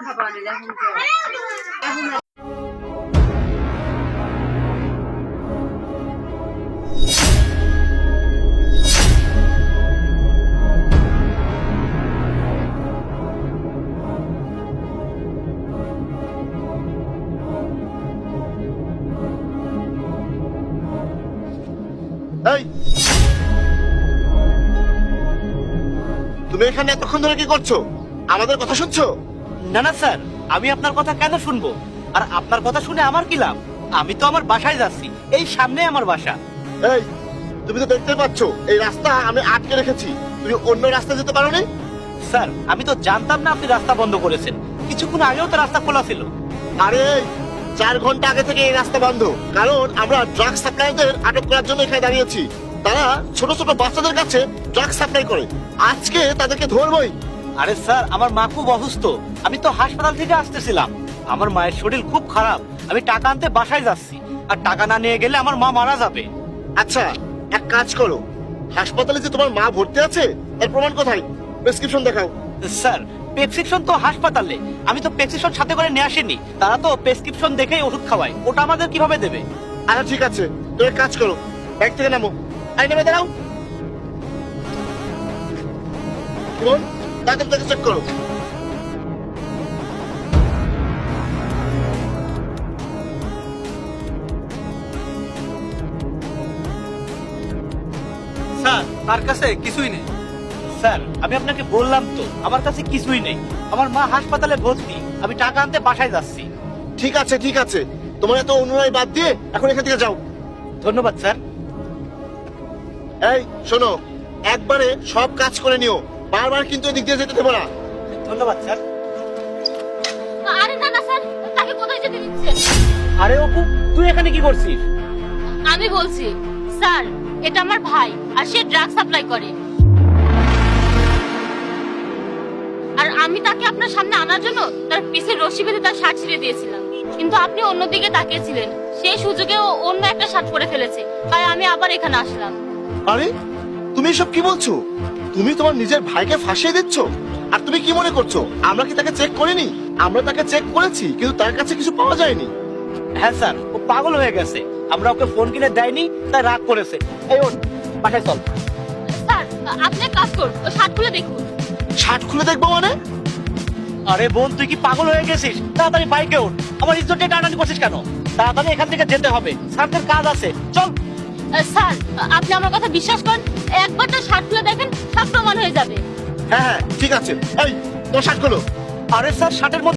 খাবারে এখন তো এখন এই তুমি এখানে এতক্ষণ ধরে কি করছো? আমাদের কথা শুনছো? না না স্যার, আমি আপনার কথা কেন শুনবো? আর আপনার কথা শুনে আমার কি লাভ? আমি তো আমার বাসায় যাচ্ছি, এই সামনে আমার বাসা। এই তুমি তো দেখতে পাচ্ছ এই রাস্তা আমি আটকে রেখেছি, তুমি অন্য রাস্তায় যেতে পারোনি? স্যার, আমি তো জানতাম না আপনি রাস্তা বন্ধ করেছেন। কিছুক্ষণ আগেও তো রাস্তা খোলা ছিল। আরে 4 ঘন্টা আগে থেকে এই রাস্তা বন্ধ, কারণ আমরা ড্রাগ সাপ্লাইদের আটক করার জন্য এখানে দাঁড়িয়েছি। তারা ছোট ছোট বাচ্চাদের কাছে ড্রাগ সাপ্লাই করে, আজকে তাদেরকে ধরবই। আরে স্যার, আমার মা খুব অসুস্থ, আমি তো হাসপাতাল থেকে আসতেছিলাম। আমার মায়ের শরীর খুব খারাপ, আমি টাকা আনতে বাসায় যাচ্ছি। আর টাকা না নিয়ে গেলে আমার মা মারা যাবে। আচ্ছা এক কাজ করো, হাসপাতালে যে তোমার মা ভর্তি আছে এর প্রমাণ কোথায়? প্রেসক্রিপশন দেখাও। স্যার, প্রেসক্রিপশন তো হাসপাতালে, আমি তো প্রেসক্রিপশন সাথে করে নিয়ে আসিনি। তারা তো প্রেসক্রিপশন দেখেই ওষুধ খাওয়ায়, ওটা আমাদের কিভাবে দেবে? আচ্ছা ঠিক আছে, তুমি এক কাজ করো, ব্যাগ থেকে নামো। আই নেমে দাঁড়াও। ইমন, তাদের থেকে চেক করো। স্যার, তার কাছে কিছুই নেই। স্যার, আমি আপনাকে বললাম তো আমার কাছে কিছুই নেই। আমার মা হাসপাতালে ভর্তি, আমি টাকা আনতে বাসায় যাচ্ছি। ঠিক আছে ঠিক আছে, তোমার এত অনুনয় বাদ দিয়ে এখন এখান থেকে যাও। ধন্যবাদ স্যার। এই শোনো, একবারে সব কাজ করে নিও, বারবার কিন্তু এদিক দিয়ে যেতে দেবো না। ধন্যবাদ স্যার। আরে না না স্যার, তাকে কোথায় যেতে দিচ্ছেন? আরে অপু, তুই এখানে কি করছিস? আমি বলছি স্যার, এটা আমার ভাই আর সে ড্রাগ সাপ্লাই করে। আর আমি তাকে আপনার সামনে আনার জন্য তার পিছের রশি বেঁধে তার শার্ট ছিঁড়ে দিয়েছিলাম, কিন্তু আপনি অন্যদিকে তাকিয়েছিলেন। সেই সুযোগে ও অন্য একটা শার্ট পরে ফেলেছে, তাই আমি আবার এখানে আসলাম। আরে তুমি এসব কি বলছো? তুমি তোমার নিজের ভাইকে ফাঁসিয়ে দিচ্ছ। আর তুমি কি মনে করছো আমরা কি তাকে চেক করিনি? আমরা তাকে চেক করেছি, কিন্তু তার কাছে কিছু পাওয়া যায়নি। হ্যাঁ স্যার, ও পাগল হয়ে গেছে। আমরা ওকে ফোন কিনে দেয়নি, তাই রাগ করেছে। এই ওঠ, বাসায় চল। স্যার, আপনি এক কাজ করুন, ও শার্ট খুলে দেখুন। শার্ট খুলে দেখবো মানে? আরে বোন, তুই কি পাগল হয়ে গেছিস? তাড়াতাড়ি বাইকে ওঠ। আমার ইজ্জত নিয়ে টানাটানি করছিস কেন? তাড়াতাড়ি এখান থেকে যেতে হবে, স্যারদের কাজ আছে। চল। স্যার, আপনি আমার কথা বিশ্বাস করেন, একবার তার শার্ট খুলে দেখেন, সব প্রমাণ হয়ে যাবে। হ্যাঁ হ্যাঁ ঠিক আছে, এই তোমার শার্ট খোলো। আরে স্যার, শার্টের